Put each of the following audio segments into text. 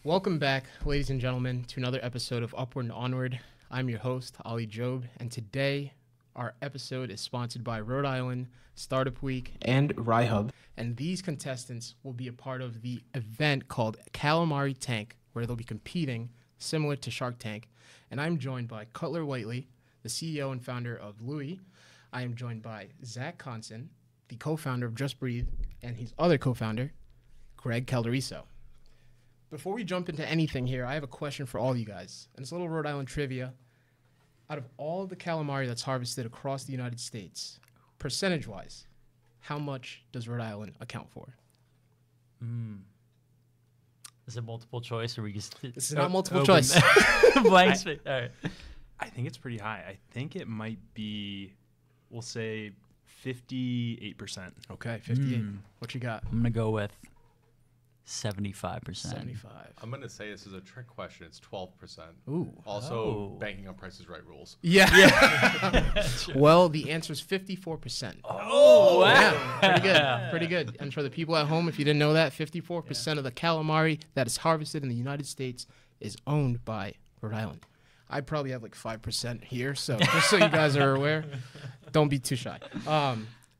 Welcome back, ladies and gentlemen, to another episode of Upward and Onward. I'm your host, Ali Jobe, and today our episode is sponsored by Rhode Island Startup Week and Hub. And these contestants will be a part of the event called Calamari Tank, where they'll be competing similar to Shark Tank. And I'm joined by Cutler Whitely, the CEO and founder of Looie. I am joined by Zack, the co-founder of Just Breathe, and his other co-founder, Greg Calderiso. Before we jump into anything here, I have a question for all you guys. And it's a little Rhode Island trivia. Out of all the calamari that's harvested across the United States, percentage-wise, how much does Rhode Island account for? Is it multiple choice, or we just... This is not multiple choice. Blank space. All right. I think it's pretty high. I think it might be, we'll say, 58%. Okay, 58. What you got? I'm going to go with 75%. 75. I'm going to say this is a trick question. It's 12%. Ooh. Also, banking on Price is Right rules. Yeah. Well, the answer is 54%. Oh, wow. Yeah, pretty good. Pretty good. And for the people at home, if you didn't know that, 54% of the calamari that is harvested in the United States is owned by Rhode Island. I probably have like 5% here, so just so you guys are aware, don't be too shy.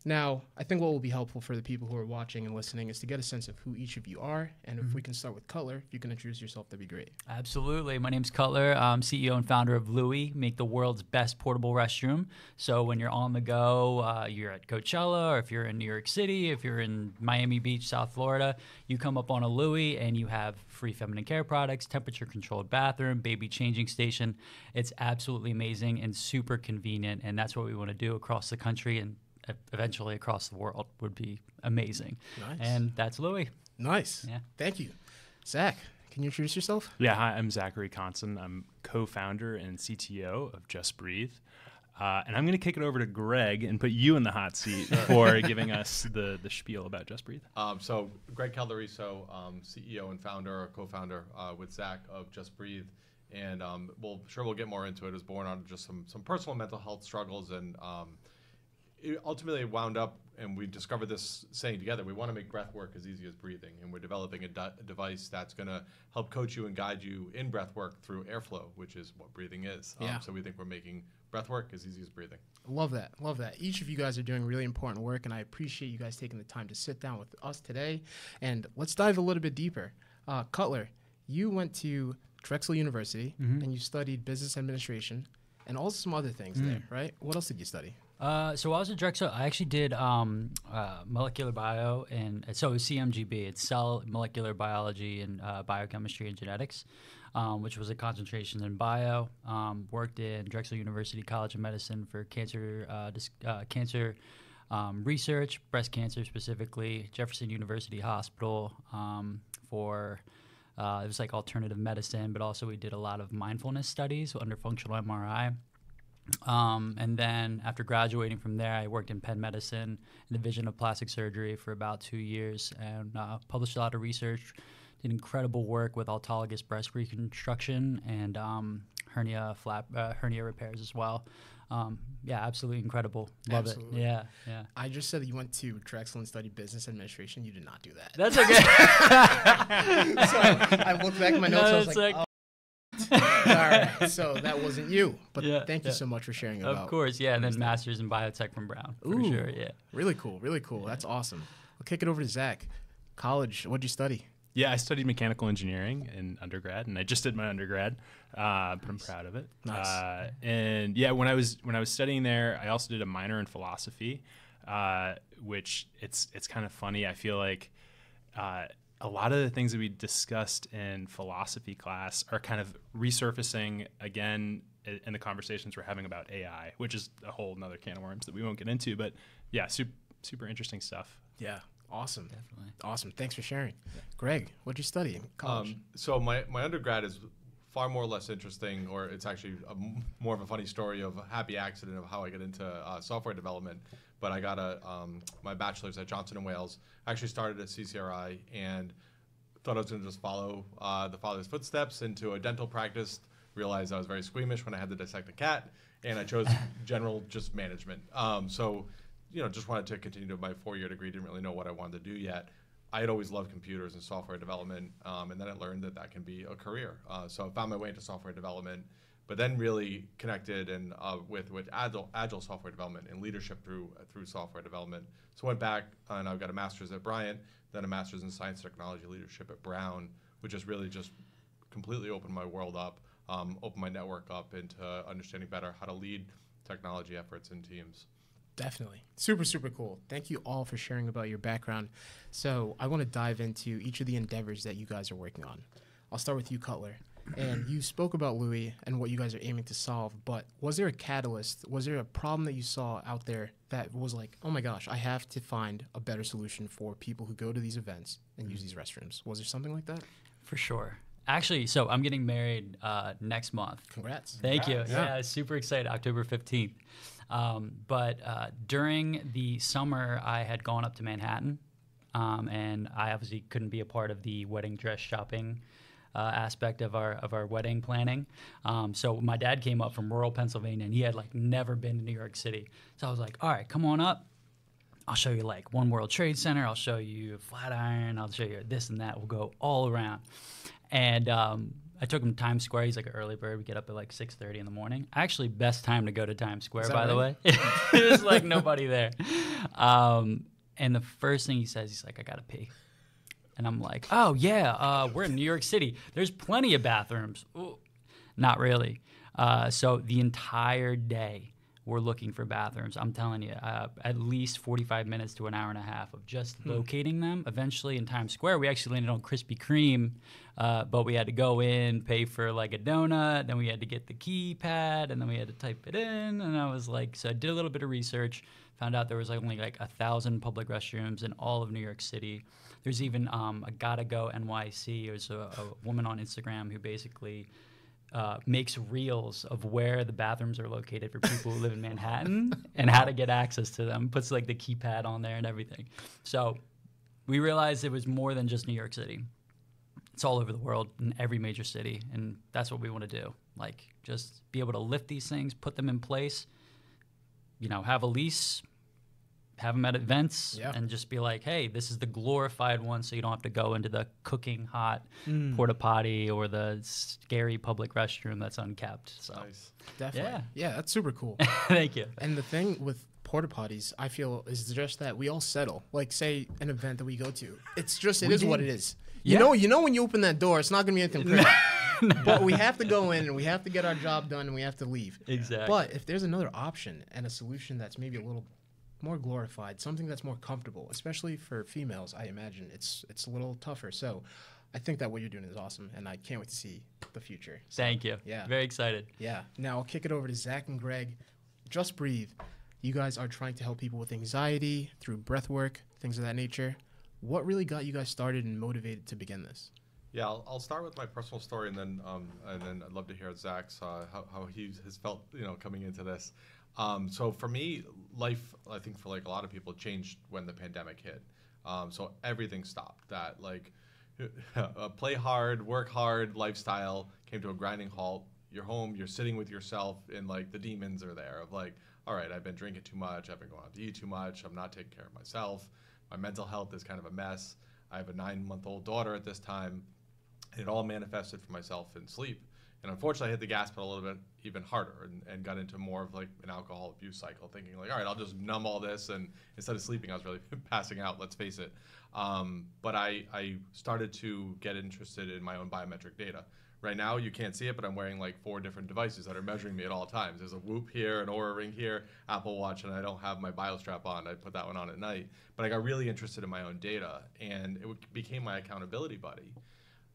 Now, I think what will be helpful for the people who are watching and listening is to get a sense of who each of you are. And if we can start with Cutler, if you can introduce yourself, that'd be great. Absolutely. My name's Cutler. I'm CEO and founder of Looie, make the world's best portable restroom. So when you're on the go, you're at Coachella, or if you're in New York City, if you're in Miami Beach, South Florida, you come up on a Looie and you have free feminine care products, temperature-controlled bathroom, baby changing station. It's absolutely amazing and super convenient, and that's what we want to do across the country and eventually across the world would be amazing. Nice. And that's Looie. Nice. Yeah. Thank you. Zach, can you introduce yourself? Yeah, hi, I'm Zachary Konsin. I'm co-founder and CTO of Just Breathe. And I'm going to kick it over to Greg and put you in the hot seat for giving us the spiel about Just Breathe. So Greg Calderiso, CEO and founder, or co-founder with Zack of Just Breathe. And we'll get more into it. It was born out of just some personal mental health struggles, and it ultimately wound up, and we discovered this saying together, we want to make breath work as easy as breathing, and we're developing a device that's going to help coach you and guide you in breath work through airflow, which is what breathing is. So we think we're making breath work as easy as breathing. Love that. Love that. Each of you guys are doing really important work, and I appreciate you guys taking the time to sit down with us today. And let's dive a little bit deeper. Cutler, you went to Drexel University, and you studied business administration and also some other things there, right? What else did you study? So I was at Drexel. I actually did molecular bio, and so it was CMGB. It's cell molecular biology and biochemistry and genetics, which was a concentration in bio. Worked in Drexel University College of Medicine for cancer research, breast cancer specifically. Jefferson University Hospital for it was like alternative medicine, but also we did a lot of mindfulness studies under functional MRI. And then after graduating from there, I worked in Penn Medicine in the Division of Plastic Surgery for about 2 years, and published a lot of research, did incredible work with autologous breast reconstruction and hernia repairs as well. Yeah, absolutely incrable. Love Absolutely. it. Yeah. I just said that you went to Drexel and studied business administration. You did not do that. That's okay. So I looked back at my notes. I was like, oh. All right, so that wasn't you, but thank you so much for sharing about. Of course, yeah, and then master's in biotech from Brown, for sure, yeah. Really cool, really cool. That's awesome. I'll kick it over to Zach. College, what'd you study? Yeah, I studied mechanical engineering in undergrad, and I just did my undergrad, but I'm proud of it. Nice. And yeah, when I was studying there, I also did a minor in philosophy, which it's kind of funny. I feel like a lot of the things that we discussed in philosophy class are kind of resurfacing again in the conversations we're having about AI, which is a whole nother can of worms that we won't get into. But yeah, super interesting stuff. Yeah, awesome. Definitely. Awesome. Thanks for sharing. Greg, what'd you study in college? So my undergrad is far more or less interesting, or it's actually more of a funny story of a happy accident of how I got into software development. But I got my bachelor's at Johnson & Wales. I actually started at CCRI and thought I was going to just follow the father's footsteps into a dental practice. Realized I was very squeamish when I had to dissect a cat, and I chose general just management. So, just wanted to continue to my 4-year degree. Didn't really know what I wanted to do yet. I had always loved computers and software development, and then I learned that that can be a career. So I found my way into software development, but then really connected and with agile software development and leadership through software development. So I went back and I got a master's at Bryant, then a master's in science technology leadership at Brown, which has really just completely opened my world up, opened my network up into understanding better how to lead technology efforts in teams. Definitely. Super, super cool. Thank you all for sharing about your background. So I want to dive into each of the endeavors that you guys are working on. I'll start with you, Cutler. And you spoke about Looie and what you guys are aiming to solve, but was there a catalyst? Was there a problem that you saw out there that was like, oh my gosh, I have to find a better solution for people who go to these events and use these restrooms? Was there something like that? For sure. Actually, so I'm getting married next month. Congrats. Thank you. Yeah. Yeah, super excited. October 15th. But during the summer, I had gone up to Manhattan, and I obviously couldn't be a part of the wedding dress shopping aspect of our wedding planning. So my dad came up from rural Pennsylvania, and he had like never been to New York City. So I was like, all right, come on up. I'll show you like One World Trade Center. I'll show you Flatiron. I'll show you this and that. We'll go all around. And I took him to Times Square. He's like an early bird. We get up at like 6:30 in the morning. Actually, best time to go to Times Square, by the way. There's like nobody there. And the first thing he says, he's like, I gotta pee. And I'm like, oh yeah, we're in New York City. There's plenty of bathrooms. Ooh. Not really. So the entire day, we're looking for bathrooms. I'm telling you, at least 45 minutes to an hour and a half of just locating them. Eventually in Times Square, we actually landed on Krispy Kreme, but we had to go in, pay for like a donut, then we had to get the keypad, and then we had to type it in. And I was like, so I did a little bit of research, found out there was like only like 1,000 public restrooms in all of New York City. There's even a Gotta Go NYC. There's a woman on Instagram who basically makes reels of where the bathrooms are located for people who live in Manhattan and how to get access to them. Puts like the keypad on there and everything. So we realized it was more than just New York City. It's all over the world in every major city, and that's what we want to do. Like just be able to lift these things, put them in place, you know, have a lease, have them at events, and just be like, hey, this is the glorified one, so you don't have to go into the cooking hot porta potty or the scary public restroom that's unkept. So Nice. Definitely. Yeah, that's super cool. Thank you. And the thing with porta potties, I feel, is just that we all settle. Like, say, an event that we go to. It's just, it is what it is. You know when you open that door, it's not going to be anything crazy. But we have to go in, and we have to get our job done, and we have to leave. Exactly. But if there's another option and a solution that's maybe a little more glorified, something that's more comfortable, especially for females, I imagine it's a little tougher. So I think that what you're doing is awesome, and I can't wait to see the future. So, thank you. Yeah. Very excited. Yeah. Now I'll kick it over to Zack and Greg. Just Breathe. You guys are trying to help people with anxiety through breath work, things of that nature. What really got you guys started and motivated to begin this? Yeah, I'll start with my personal story, and then I'd love to hear Zach's how he has felt, coming into this. So for me, life, I think for like a lot of people, changed when the pandemic hit. So everything stopped. That like play hard, work hard lifestyle came to a grinding halt. You're home, you're sitting with yourself, and like the demons are there of like, all right, I've been drinking too much, I've been going out to eat too much, I'm not taking care of myself. My mental health is kind of a mess. I have a 9-month-old daughter at this time. And it all manifested for myself in sleep. And unfortunately, I hit the gas pedal a little bit even harder and got into more of like an alcohol abuse cycle, thinking like, all right, I'll just numb all this. And instead of sleeping, I was really passing out, let's face it. But I started to get interested in my own biometric data. Right now, you can't see it, but I'm wearing like 4 different devices that are measuring me at all times. There's a Whoop here, an Oura Ring here, Apple Watch, and I don't have my BioStrap on. I put that one on at night. But I got really interested in my own data, and it became my accountability buddy.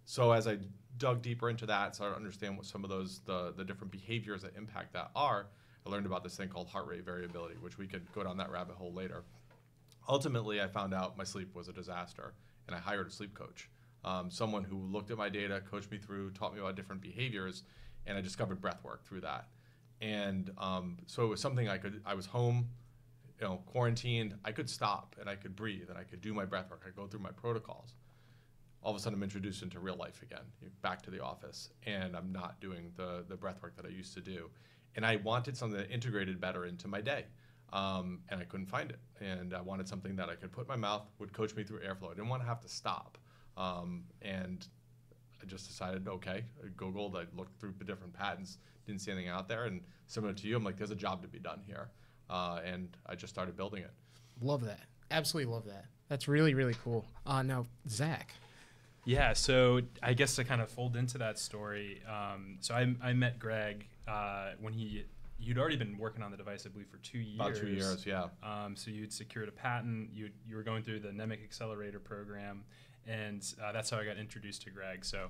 So as I dug deeper into that, started to understand what some of those, the different behaviors that impact that are, I learned about this thing called heart rate variability, which we could go down that rabbit hole later. Ultimately, I found out my sleep was a disaster, and I hired a sleep coach. Someone who looked at my data, coached me through, taught me about different behaviors, and I discovered breath work through that. And so it was something I was home, quarantined, I could stop and I could breathe and I could do my breath work. I could go through my protocols. All of a sudden I'm introduced into real life again, back to the office, and I'm not doing the breath work that I used to do. And I wanted something that integrated better into my day. and I couldn't find it. And I wanted something that I could put in my mouth, would coach me through airflow. I didn't want to have to stop. And I just decided, okay, I Googled, I looked through the different patents, didn't see anything out there. And similar to you, I'm like, there's a job to be done here. And I just started building it. Love that. Absolutely love that. That's really, really cool. Now, Zach. Yeah, so I guess to kind of fold into that story, so I met Greg when you'd already been working on the device, I believe, for 2 years. About 2 years, yeah. So you'd secured a patent. You were going through the NEMIC Accelerator program, and that's how I got introduced to Greg. So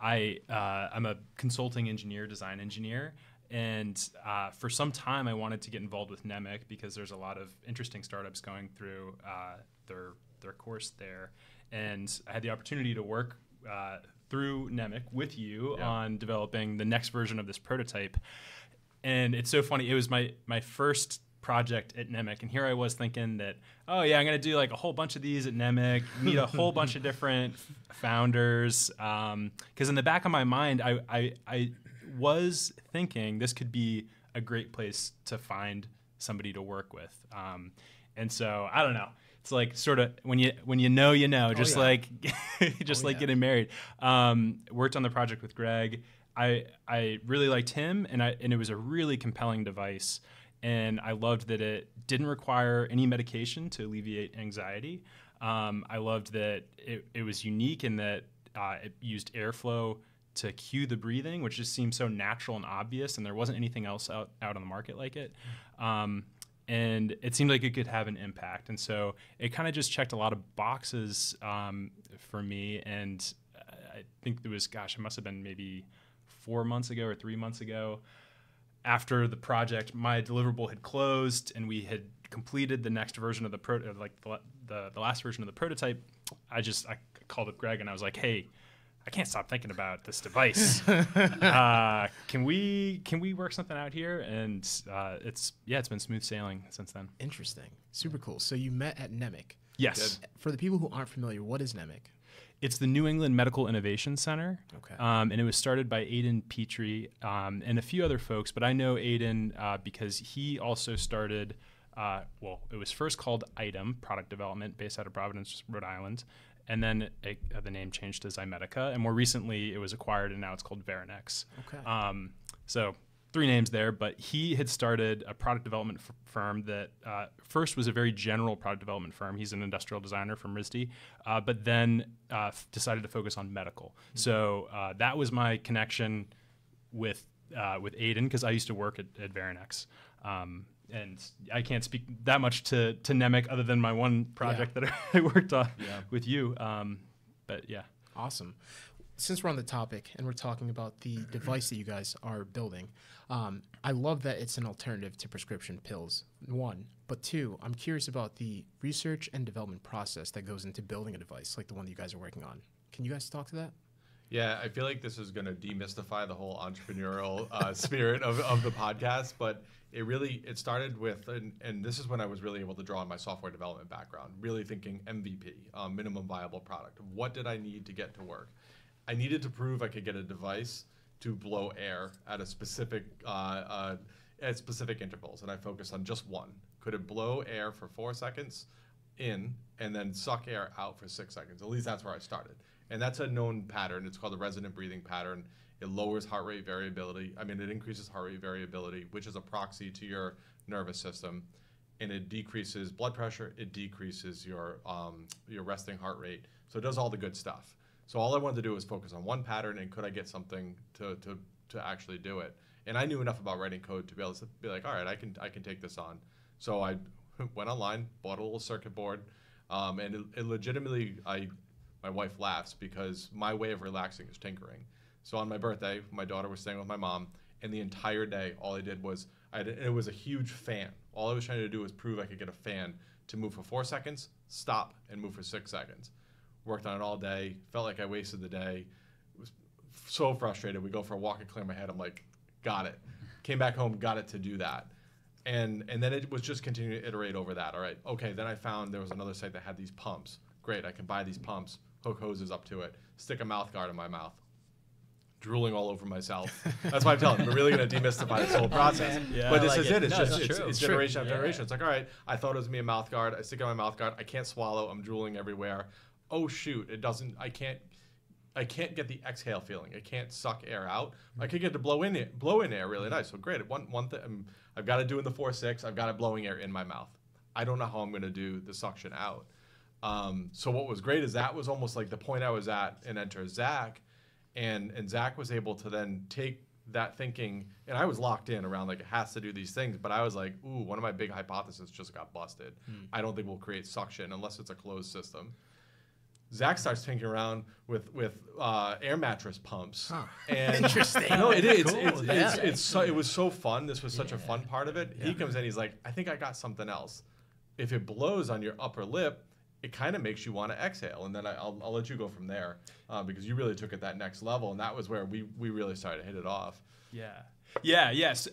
I'm a consulting engineer, design engineer, and for some time I wanted to get involved with NEMIC because there's a lot of interesting startups going through their course there. And I had the opportunity to work through NEMIC with you on developing the next version of this prototype. And it's so funny. It was my first project at NEMIC. And here I was thinking that, oh, yeah, I'm going to do like a whole bunch of these at NEMIC, meet a whole bunch of different founders. Because in the back of my mind, I was thinking this could be a great place to find somebody to work with. And so, I don't know. It's like sort of when you know, just like getting married. Worked on the project with Greg. I really liked him, and it was a really compelling device. And I loved that it didn't require any medication to alleviate anxiety. I loved that it was unique in that it used airflow to cue the breathing, which just seemed so natural and obvious, and there wasn't anything else out on the market like it. And it seemed like it could have an impact. And so it kind of just checked a lot of boxes for me. And I think it was, it must have been maybe 4 months ago or 3 months ago. After the project, my deliverable had closed and we had completed the next version of the last version of the prototype. I called up Greg and I was like, hey, I can't stop thinking about this device. Can we work something out here? And it's been smooth sailing since then. Interesting. Super cool. So you met at NEMIC. Yes. Good. For the people who aren't familiar, what is NEMIC? It's the New England Medical Innovation Center. Okay. And it was started by Aiden Petrie and a few other folks, but I know Aiden because he also started, it was first called ITEM, Product Development, based out of Providence, Rhode Island. And then the name changed to Zymedica. And more recently, it was acquired, and now it's called Verinex. Okay. So 3 names there. But he had started a product development firm that first was a very general product development firm. He's an industrial designer from RISD, but then decided to focus on medical. Mm-hmm. So that was my connection with Aiden, because I used to work at Verinex. And I can't speak that much to NEMIC other than my one project that I worked on with you. But yeah. Awesome. Since we're on the topic and we're talking about the device that you guys are building, I love that it's an alternative to prescription pills, 1. But 2, I'm curious about the research and development process that goes into building a device like the one that you guys are working on. Can you guys talk to that? Yeah, I feel like this is going to demystify the whole entrepreneurial spirit of the podcast, but it started with, and this is when I was really able to draw on my software development background, really thinking MVP, minimum viable product. What did I need to get to work? I needed to prove I could get a device to blow air at a specific intervals, and I focused on just one. Could it blow air for 4 seconds in and then suck air out for 6 seconds? At least that's where I started. And that's a known pattern. It's called the resonant breathing pattern. It lowers heart rate variability. It increases heart rate variability, which is a proxy to your nervous system. And it decreases blood pressure. It decreases your resting heart rate. So it does all the good stuff. So all I wanted to do was focus on one pattern, and could I get something to actually do it? And I knew enough about writing code to be able to be like, all right, I can take this on. So I went online, bought a little circuit board, and it legitimately, my wife laughs because my way of relaxing is tinkering. So on my birthday, my daughter was staying with my mom, and the entire day, all I did was, it was a huge fan. All I was trying to do was prove I could get a fan to move for 4 seconds, stop, and move for 6 seconds. Worked on it all day, felt like I wasted the day. Was so frustrated. We go for a walk and clear my head. I'm like, got it. Came back home, got it to do that. And then it was just continuing to iterate over that. All right, okay, then I found there was another site that had these pumps. Great, I can buy these pumps, hook hoses up to it, stick a mouth guard in my mouth, drooling all over myself. That's why I'm telling you, we're really going to demystify this whole process. Yeah, but this like is it. It's No, just it's true. it's generation after generation. It's like, all right, I thought it was me a mouth guard. I stick it on my mouth guard. I can't swallow. I'm drooling everywhere. Oh shoot, it doesn't. I can't get the exhale feeling. I can't suck air out. I could get to blow in air really nice. So great. One thing I've got to do in the 4-6. I've got it blowing air in my mouth. I don't know how I'm going to do the suction out. So what was great is that was almost like the point I was at, and enter Zack. And Zack was able to then take that thinking, and I was locked in around like it has to do these things, but I was like, ooh, one of my big hypotheses just got busted. I don't think we'll create suction unless it's a closed system. Zack starts tinkering around with air mattress pumps. Huh. And Interesting. No, it is. Cool. It was so fun. This was such a fun part of it. He comes in, he's like, I think I got something else. If it blows on your upper lip, it kind of makes you want to exhale. And then I'll let you go from there because you really took it that next level. And that was where we really started to hit it off. Yes.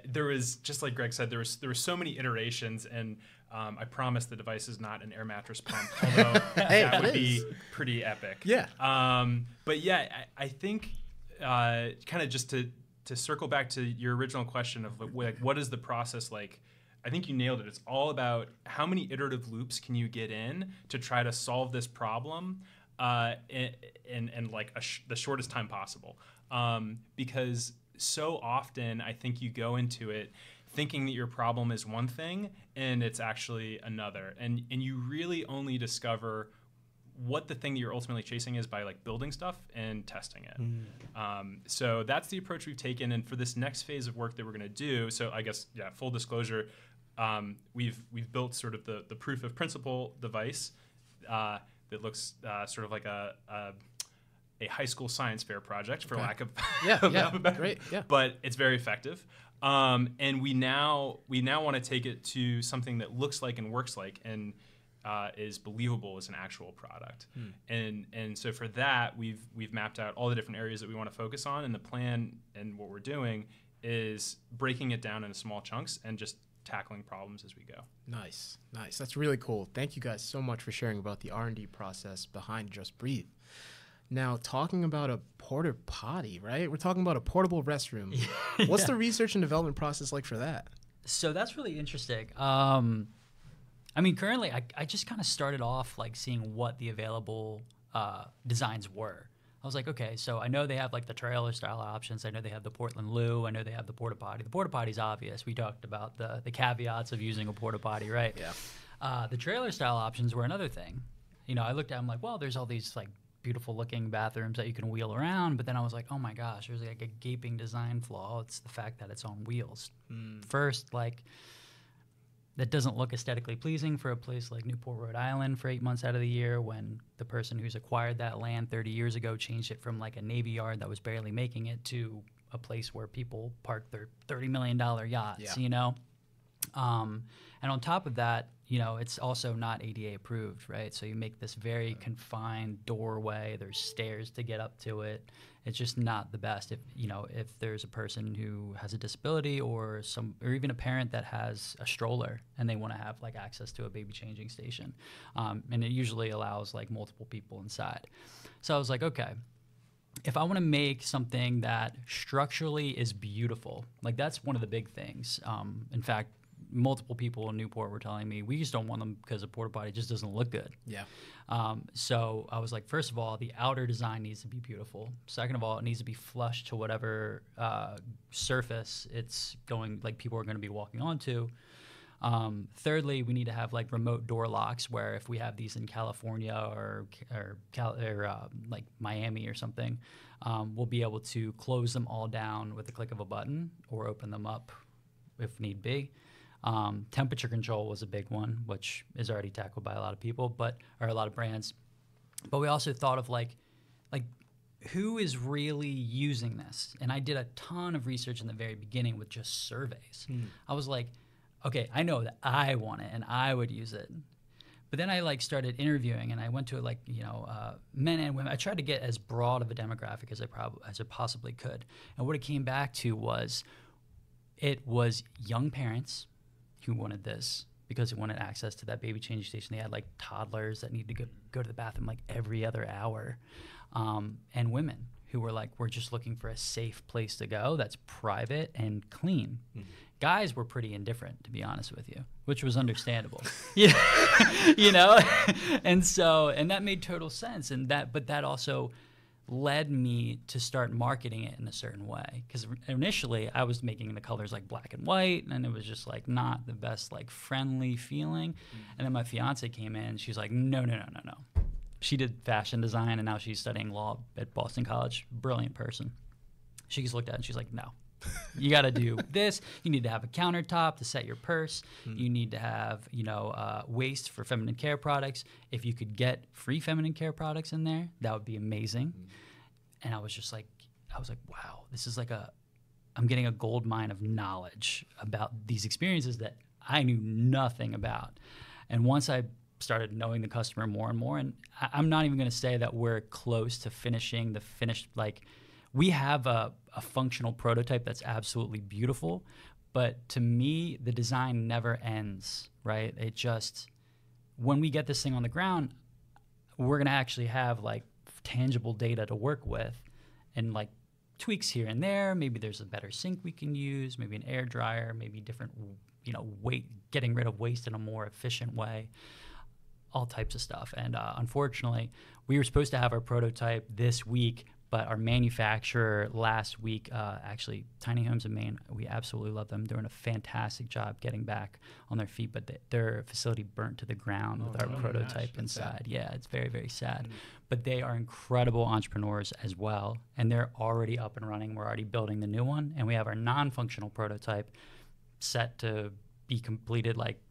There was, just like Greg said, there were so many iterations, and I promise the device is not an air mattress pump, although that would be pretty epic. Yeah. But yeah, I think kind of just to circle back to your original question of like what is the process like. I think you nailed it. It's all about how many iterative loops can you get in to try to solve this problem in like the shortest time possible. Because so often I think you go into it thinking that your problem is one thing and it's actually another. And you really only discover what the thing that you're ultimately chasing is by like building stuff and testing it. So that's the approach we've taken. And for this next phase of work that we're going to do, so I guess, full disclosure, we've built sort of the proof of principle device that looks sort of like a high school science fair project, for lack of Great. Yeah. But it's very effective. And we now want to take it to something that looks like and works like and is believable as an actual product. And so for that, we've mapped out all the different areas that we want to focus on, and the plan and what we're doing is breaking it down into small chunks and just tackling problems as we go. Nice. That's really cool. Thank you guys so much for sharing about the R&D process behind Just Breathe. Now, talking about a porta potty, right? We're talking about a portable restroom. What's the research and development process like for that? So that's really interesting. I mean, currently, I just kind of started off like seeing what the available designs were. I was like, okay, so I know they have like the trailer style options. I know they have the Portland loo. I know they have the porta potty. The porta potty's obvious. We talked about the caveats of using a porta potty, right? Yeah. The trailer style options were another thing. You know, I looked at them like, well, there's all these like beautiful looking bathrooms that you can wheel around, but then I was like, oh my gosh, there's like a gaping design flaw. It's the fact that it's on wheels. First, like, that doesn't look aesthetically pleasing for a place like Newport, Rhode Island for 8 months out of the year, when the person who's acquired that land 30 years ago changed it from like a Navy yard that was barely making it to a place where people park their $30 million yachts, you know? And on top of that, you know, it's also not ADA approved, right? So you make this very confined doorway. There's stairs to get up to it. It's just not the best. If there's a person who has a disability or even a parent that has a stroller and they want to have like access to a baby changing station, and it usually allows like multiple people inside. So I was like, okay, if I want to make something that structurally is beautiful, like that's one of the big things. In fact, multiple people in Newport were telling me we just don't want them because a porta potty just doesn't look good. Yeah. So I was like, first of all, the outer design needs to be beautiful. Second of all, it needs to be flush to whatever surface it's going, like people are going to be walking onto. Thirdly, we need to have like remote door locks where if we have these in California or like Miami or something, we'll be able to close them all down with the click of a button or open them up if need be. Temperature control was a big one, which is already tackled by a lot of people, or a lot of brands. But we also thought of like who is really using this? And I did a ton of research in the very beginning with just surveys. I was like, okay, I know that I want it and I would use it. But then I like started interviewing and I went to men and women. I tried to get as broad of a demographic as I possibly could. And what it came back to was it was young parents who wanted this because they wanted access to that baby changing station. They had like toddlers that needed to go to the bathroom like every other hour, and women who were like, we're just looking for a safe place to go that's private and clean. Guys were pretty indifferent, to be honest with you, which was understandable. Yeah, you know, and that made total sense. But that also led me to start marketing it in a certain way, because initially I was making the colors like black and white, and it was just like not the best like friendly feeling. And then my fiance came in, and she's like, no. She did fashion design, and now she's studying law at Boston College. Brilliant person. She just looked at it and she's like, no. You got to do this. You need to have a countertop to set your purse. You need to have, waste for feminine care products. If you could get free feminine care products in there, that would be amazing. And I was like, wow, this is like I'm getting a gold mine of knowledge about these experiences that I knew nothing about. And once I started knowing the customer more and more, and I'm not even going to say that we're close to finishing the finished, like, we have a functional prototype that's absolutely beautiful, but to me, the design never ends, right? It just, when we get this thing on the ground, we're going to actually have like tangible data to work with, and like tweaks here and there. Maybe there's a better sink we can use, maybe an air dryer, maybe different, getting rid of waste in a more efficient way, all types of stuff. And unfortunately, we were supposed to have our prototype this week, but our manufacturer last week, actually, Tiny Homes in Maine, we absolutely love them. They're doing a fantastic job getting back on their feet, but their facility burnt to the ground with our prototype inside. Yeah, it's very, very sad. But they are incredible entrepreneurs as well, and they're already up and running. We're already building the new one, and we have our non-functional prototype set to be completed like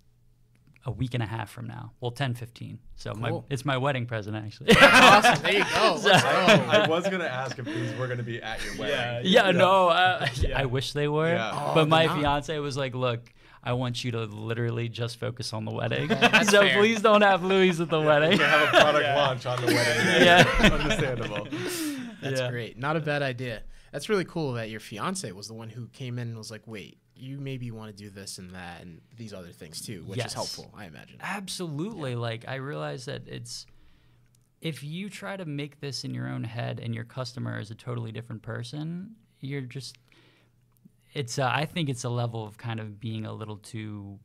a week and a half from now. Well, 10-15. So cool. It's my wedding present, actually. Awesome. There you go. Let's go. I was going to ask if these were going to be at your wedding. I wish they were. Yeah. But my fiance was like, look, I want you to literally just focus on the wedding. That's so fair. Please don't have Louis at the wedding. You can have a product launch on the wedding. Yeah. Understandable. That's great. Not a bad idea. That's really cool that your fiance was the one who came in and was like, wait, you maybe want to do this and that and these other things too, which is helpful, I imagine. Absolutely. Yeah. Like, I realize that if you try to make this in your own head and your customer is a totally different person, you're just, I think it's a level of kind of being a little too,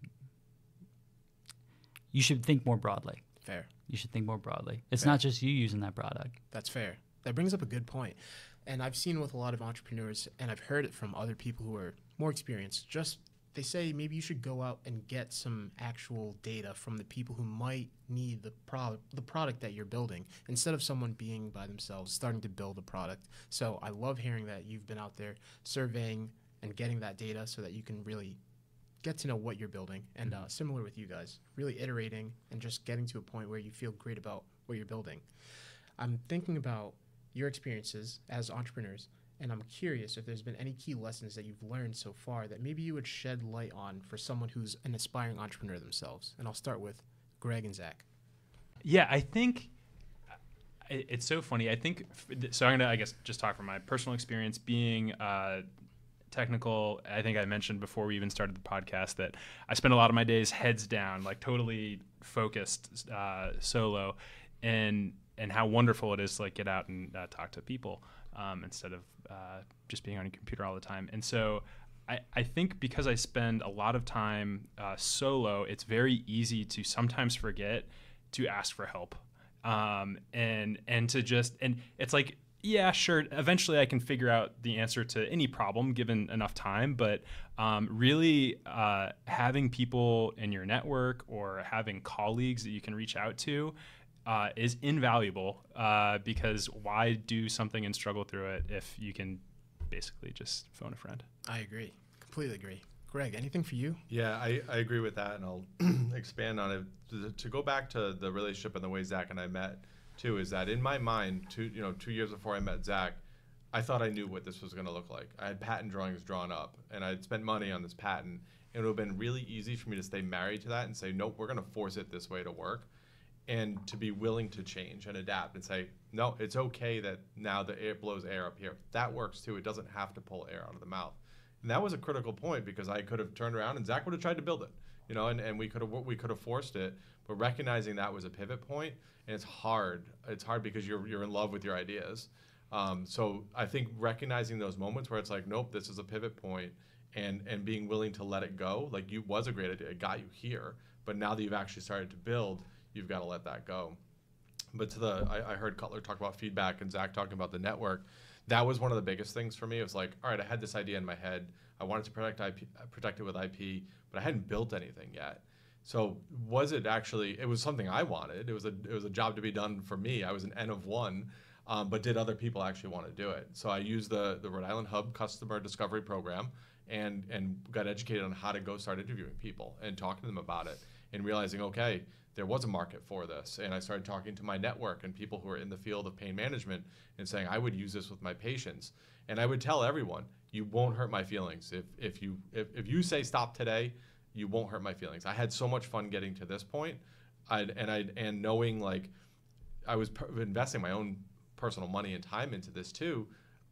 you should think more broadly. Fair. You should think more broadly. It's not just you using that product. That's fair. That brings up a good point. And I've seen with a lot of entrepreneurs, and I've heard it from other people who are more experienced, they say maybe you should go out and get some actual data from the people who might need the product that you're building, instead of someone being by themselves starting to build a product. So I love hearing that you've been out there surveying and getting that data so that you can really get to know what you're building. And similar with you guys, really iterating and just getting to a point where you feel great about what you're building. I'm thinking about your experiences as entrepreneurs, and I'm curious if there's been any key lessons that you've learned so far that maybe you would shed light on for someone who's an aspiring entrepreneur themselves. And I'll start with Greg and Zack. Yeah, I think it's so funny. I think, so I'm going to, I guess, just talk from my personal experience being technical. I think I mentioned before we even started the podcast that I spend a lot of my days heads down, like totally focused, solo, and how wonderful it is to like get out and talk to people instead of just being on your computer all the time. And so I think because I spend a lot of time solo, it's very easy to sometimes forget to ask for help. And to just, and it's like, yeah, sure, eventually I can figure out the answer to any problem given enough time, but really having people in your network or having colleagues that you can reach out to is invaluable because why do something and struggle through it if you can basically just phone a friend? I agree. Completely agree. Greg, anything for you? Yeah, I agree with that, and I'll expand on it. To go back to the relationship and the way Zack and I met, too, is that in my mind, 2 years before I met Zack, I thought I knew what this was going to look like. I had patent drawings drawn up, and I'd spent money on this patent. It would have been really easy for me to stay married to that and say, nope, we're going to force it this way to work, and to be willing to change and adapt and say, no, it's okay that now the air blows air up here. That works, too. It doesn't have to pull air out of the mouth. And that was a critical point because I could have turned around and Zack would have tried to build it, and we could have forced it. But recognizing that was a pivot point, and it's hard. It's hard because you're in love with your ideas, So I think recognizing those moments where it's like, nope, this is a pivot point, and being willing to let it go. Like, you was a great idea, it got you here, but now that you've actually started to build, you've got to let that go. But I heard Cutler talk about feedback and Zack talking about the network. That was one of the biggest things for me. It was like, all right, I had this idea in my head. I wanted to protect it with IP, but I hadn't built anything yet. So was it actually? It was something I wanted. It was a job to be done for me. I was an N of one, but did other people actually want to do it? So I used the Rhode Island Hub Customer Discovery Program and got educated on how to go start interviewing people and talking to them about it, and realizing, okay, there was a market for this. And I started talking to my network and people who are in the field of pain management and saying, I would use this with my patients. And I would tell everyone, you won't hurt my feelings. If you say stop today, you won't hurt my feelings. I had so much fun getting to this point, and knowing, like, I was investing my own personal money and time into this too,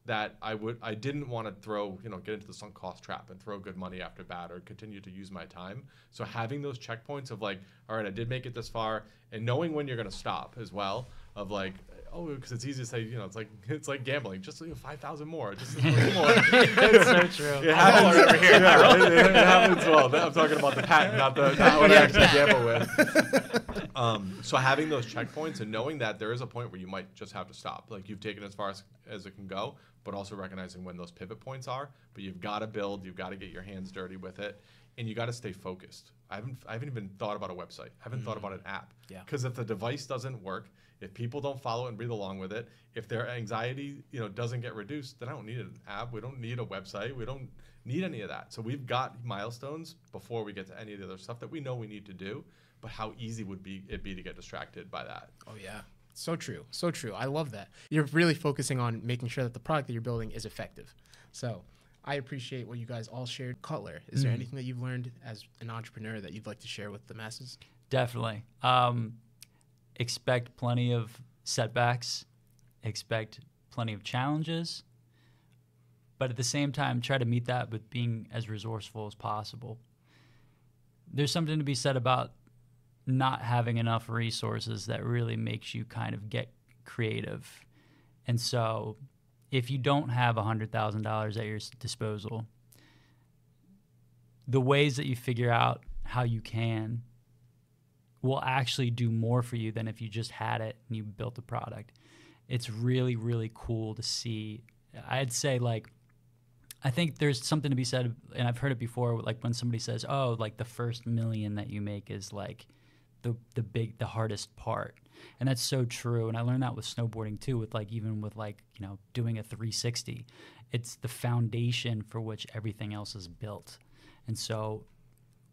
that I didn't want to get into the sunk cost trap and throw good money after bad, or continue to use my time. So having those checkpoints of like, all right, I did make it this far, and knowing when you're going to stop as well, of like, oh, because it's easy to say, it's like gambling, just 5,000 more, just more. It's so true. It happens over here. It happens well. I'm talking about the patent, not what I actually gamble with. So having those checkpoints and knowing that there is a point where you might just have to stop. Like, you've taken as far as it can go, but also recognizing when those pivot points are. But you've got to build, you've got to get your hands dirty with it, and you got to stay focused. I haven't even thought about a website. I haven't thought about an app. Yeah. Because if the device doesn't work, if people don't follow and breathe along with it, if their anxiety, doesn't get reduced, then I don't need an app. We don't need a website. We don't need any of that. So we've got milestones before we get to any of the other stuff that we know we need to do. But how easy would it be to get distracted by that? Oh yeah, so true, so true. I love that. You're really focusing on making sure that the product that you're building is effective. So I appreciate what you guys all shared. Cutler, is there anything that you've learned as an entrepreneur that you'd like to share with the masses? Definitely. Expect plenty of setbacks, expect plenty of challenges, but at the same time, try to meet that with being as resourceful as possible. There's something to be said about not having enough resources that really makes you kind of get creative. And so if you don't have $100,000 at your disposal, the ways that you figure out how you can will actually do more for you than if you just had it and you built a product. It's really, really cool to see. I'd say, like, I think there's something to be said, and I've heard it before, like when somebody says, oh, like the first $1 million that you make is like the hardest part. And that's so true. And I learned that with snowboarding too, with like, even with like, doing a 360. It's the foundation for which everything else is built. And so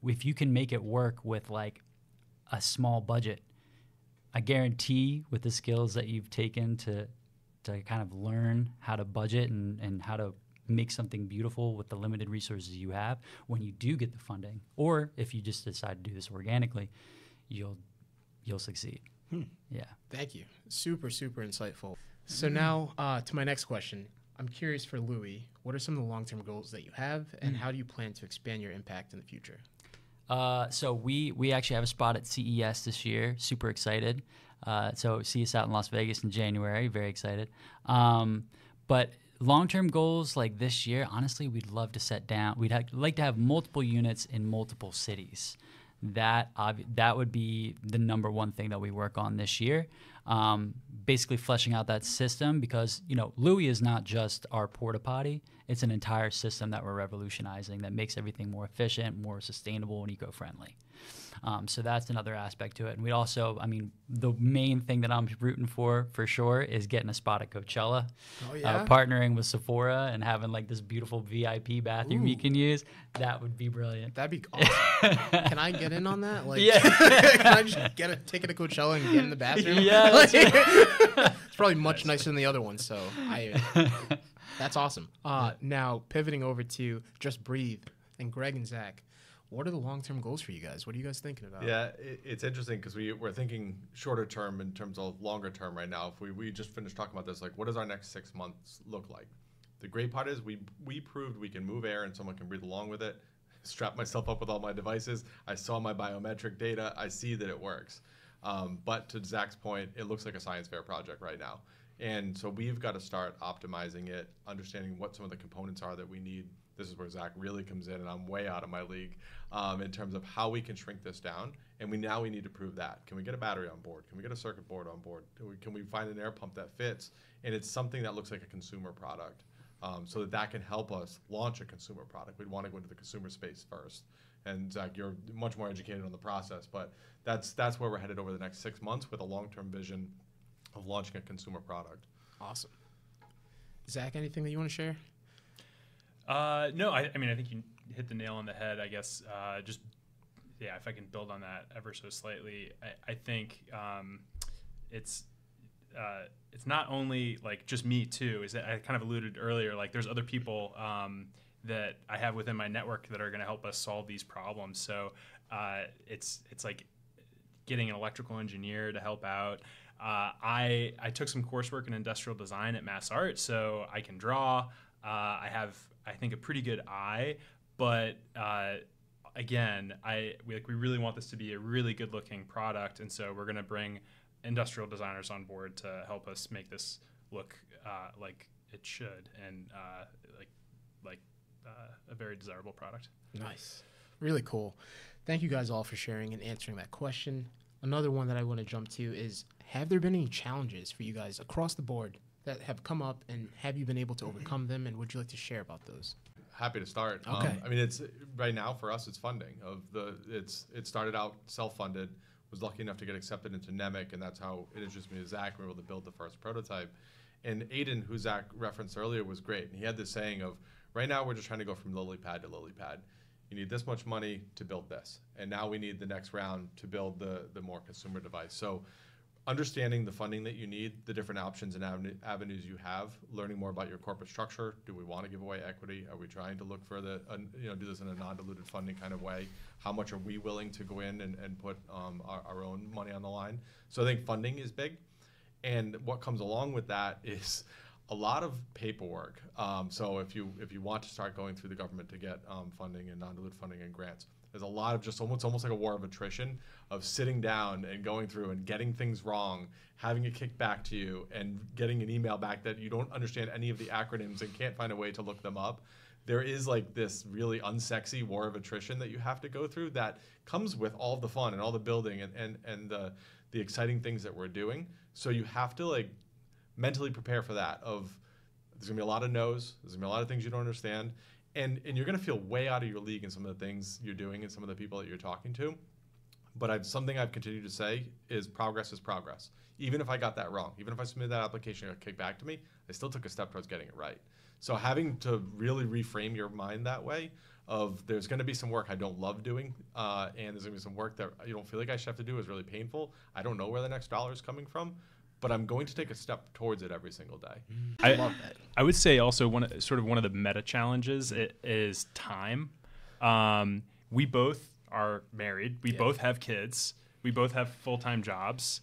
if you can make it work with like a small budget, I guarantee with the skills that you've taken to kind of learn how to budget and how to make something beautiful with the limited resources you have, when you do get the funding, or if you just decide to do this organically, you'll succeed. Yeah. Thank you. Super, super insightful. So now to my next question. I'm curious for Looie, what are some of the long-term goals that you have, and how do you plan to expand your impact in the future? So we actually have a spot at CES this year. Super excited. So see us out in Las Vegas in January. Very excited. But long-term goals like this year, honestly, we'd love to set down. We'd like to have multiple units in multiple cities. That would be the number one thing that we work on this year. Basically fleshing out that system, because Looie is not just our porta potty. It's an entire system that we're revolutionizing that makes everything more efficient, more sustainable, and eco-friendly. So that's another aspect to it. And we also, the main thing that I'm rooting for sure, is getting a spot at Coachella. Oh, yeah? Partnering with Sephora and having like this beautiful VIP bathroom you can use. That would be brilliant. That'd be awesome. Can I get in on that? Like, yeah. Can I just get a ticket to Coachella and get in the bathroom? Yeah. It's probably much nicer than the other one, so that's awesome. Now, pivoting over to Just Breathe and Greg and Zack. What are the long-term goals for you guys? What are you guys thinking about? Yeah, it's interesting because we're thinking shorter term in terms of longer term right now. If we just finished talking about this, like, what does our next 6 months look like? The great part is we proved we can move air and someone can breathe along with it. Strap myself up with all my devices. I saw my biometric data. I see that it works. But to Zach's point, it looks like a science fair project right now. And so we've got to start optimizing it, understanding what some of the components are that we need. This is where Zack really comes in, and I'm way out of my league in terms of how we can shrink this down. And we need to prove that. Can we get a battery on board? Can we get a circuit board on board? Can we find an air pump that fits? And it's something that looks like a consumer product, so that can help us launch a consumer product. We'd want to go into the consumer space first. And Zack, you're much more educated on the process, but that's where we're headed over the next 6 months with a long-term vision of launching a consumer product. Awesome. Zack, anything that you want to share? No, I mean, I think you hit the nail on the head. I guess if I can build on that ever so slightly, I think it's not only like just me too. Is that I kind of alluded earlier, like there's other people that I have within my network that are going to help us solve these problems. So it's like getting an electrical engineer to help out. I took some coursework in industrial design at Mass Art, so I can draw. I have, I think, a pretty good eye, but again, we really want this to be a really good-looking product, and so we're going to bring industrial designers on board to help us make this look like it should, and like a very desirable product. Nice. Really cool. Thank you guys all for sharing and answering that question. Another one that I want to jump to is, have there been any challenges for you guys across the board that have come up, and have you been able to overcome them, and would you like to share about those? Happy to start. Okay. I mean, it's right now for us, it's funding. It started out self-funded, was lucky enough to get accepted into NEMIC, and that's how it introduced me to Zack. We were able to build the first prototype. And Aiden, who Zack referenced earlier, was great. And he had this saying of, right now we're just trying to go from lily pad to lily pad. You need this much money to build this. And now we need the next round to build the more consumer device. So understanding the funding that you need, the different options and avenues you have, learning more about your corporate structure. Do we want to give away equity? Are we trying to look for do this in a non-diluted funding kind of way? How much are we willing to go in and put our own money on the line? So I think funding is big. And what comes along with that is a lot of paperwork. So if you want to start going through the government to get funding and non-dilutive funding and grants, there's a lot of just almost like a war of attrition of sitting down and going through and getting things wrong, having it kicked back to you, and getting an email back that you don't understand any of the acronyms and can't find a way to look them up. There is like this really unsexy war of attrition that you have to go through that comes with all the fun and all the building and the exciting things that we're doing. So you have to like mentally prepare for that. There's gonna be a lot of no's, there's gonna be a lot of things you don't understand, and you're gonna feel way out of your league in some of the things you're doing and some of the people that you're talking to. But something I've continued to say is progress is progress. Even if I got that wrong, even if I submitted that application and got kicked back to me, I still took a step towards getting it right. So having to really reframe your mind that way of there's going to be some work I don't love doing, and there's going to be some work that you don't feel like I should have to do is really painful. I don't know where the next dollar is coming from, but I'm going to take a step towards it every single day. I love that. I would say also one of the meta challenges is time. We both are married. We both have kids. We both have full-time jobs.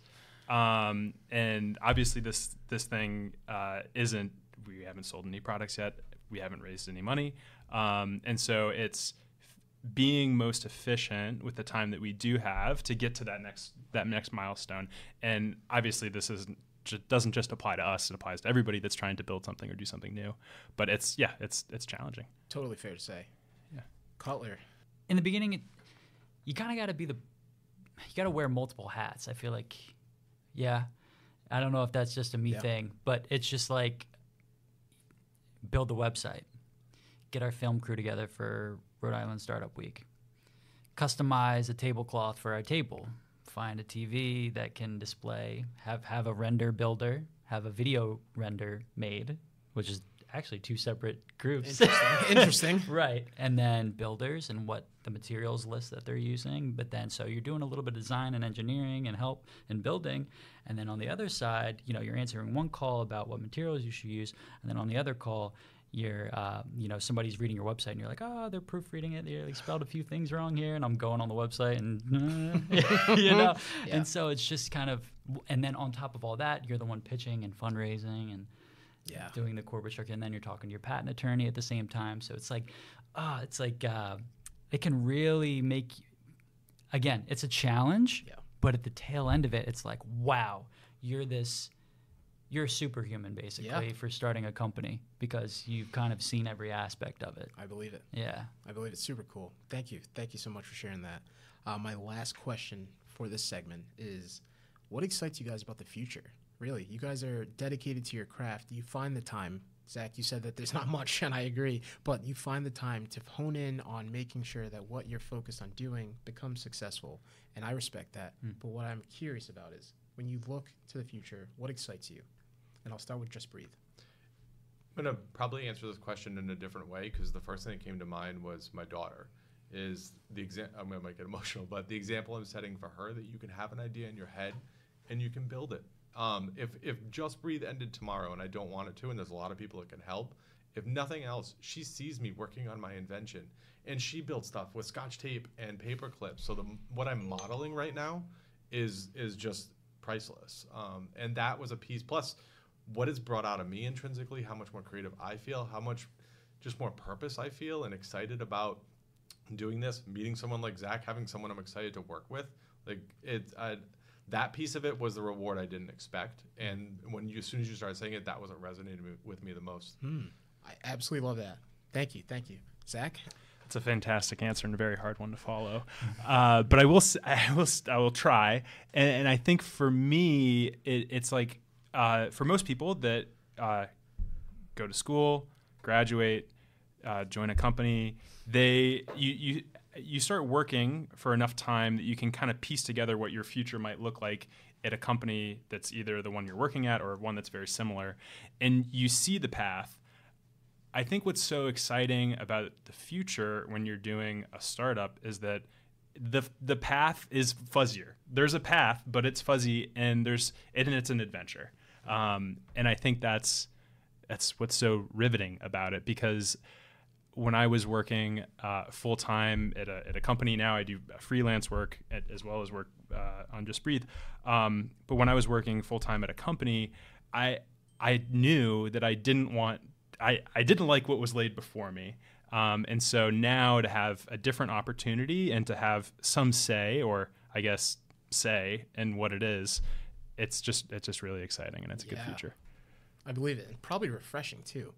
And obviously this thing isn't, we haven't sold any products yet. We haven't raised any money. And so it's being most efficient with the time that we do have to get to that next milestone. And obviously this doesn't just apply to us. It applies to everybody that's trying to build something or do something new. But it's challenging. Totally fair to say. Yeah. Cutler. In the beginning, you kind of got to you got to wear multiple hats. I feel like, yeah, I don't know if that's just a me thing, but it's just like build the website, get our film crew together for Rhode Island Startup Week, customize a tablecloth for our table, find a TV that can display, have a render builder, have a video render made, which is actually two separate groups. Interesting. Right. And then builders and what the materials list that they're using. But then so you're doing a little bit of design and engineering and help in building. And then on the other side, you're answering one call about what materials you should use. And then on the other call, you're, somebody's reading your website and you're like, oh, they're proofreading it. They spelled a few things wrong here. And I'm going on the website and, Yeah. And so it's just kind of, and then on top of all that, you're the one pitching and fundraising and doing the corporate structure. And then you're talking to your patent attorney at the same time. So it's like, it can really make, again, it's a challenge, but at the tail end of it, it's like, wow, you're this you're a superhuman basically for starting a company because you've kind of seen every aspect of it. I believe it. Yeah. I believe it's super cool. Thank you. Thank you so much for sharing that. My last question for this segment is, what excites you guys about the future? Really, you guys are dedicated to your craft. You find the time. Zach, you said that there's not much, and I agree, but you find the time to hone in on making sure that what you're focused on doing becomes successful, and I respect that. But what I'm curious about is, when you look to the future, what excites you? And I'll start with Just Breathe. I'm going to probably answer this question in a different way because the first thing that came to mind was my daughter. I'm going to make it emotional, but the example I'm setting for her that you can have an idea in your head and you can build it. If Just Breathe ended tomorrow, and I don't want it to, and there's a lot of people that can help, if nothing else, she sees me working on my invention, and she builds stuff with Scotch tape and paper clips. So what I'm modeling right now is just priceless. And that was a piece. Plus, what is brought out of me intrinsically, how much more creative I feel, how much just more purpose I feel and excited about doing this, meeting someone like Zach, having someone I'm excited to work with. That piece of it was the reward I didn't expect. And as soon as you started saying it, that was what resonated with me the most. I absolutely love that. Thank you. Thank you. Zach? It's a fantastic answer and a very hard one to follow. But I will try. And I think for me, it's like, for most people that go to school, graduate, join a company, you start working for enough time that you can kind of piece together what your future might look like at a company that's either the one you're working at or one that's very similar, and you see the path. I think what's so exciting about the future when you're doing a startup is that the path is fuzzier. There's a path, but it's fuzzy, and it's an adventure. And I think that's what's so riveting about it, because when I was working full time at a company, now I do freelance work as well as work on Just Breathe. But when I was working full time at a company, I knew that I didn't like what was laid before me. And so now to have a different opportunity and to have some say, or I guess say, in what it is, it's just really exciting, and it's a good future. I believe it. And probably refreshing too.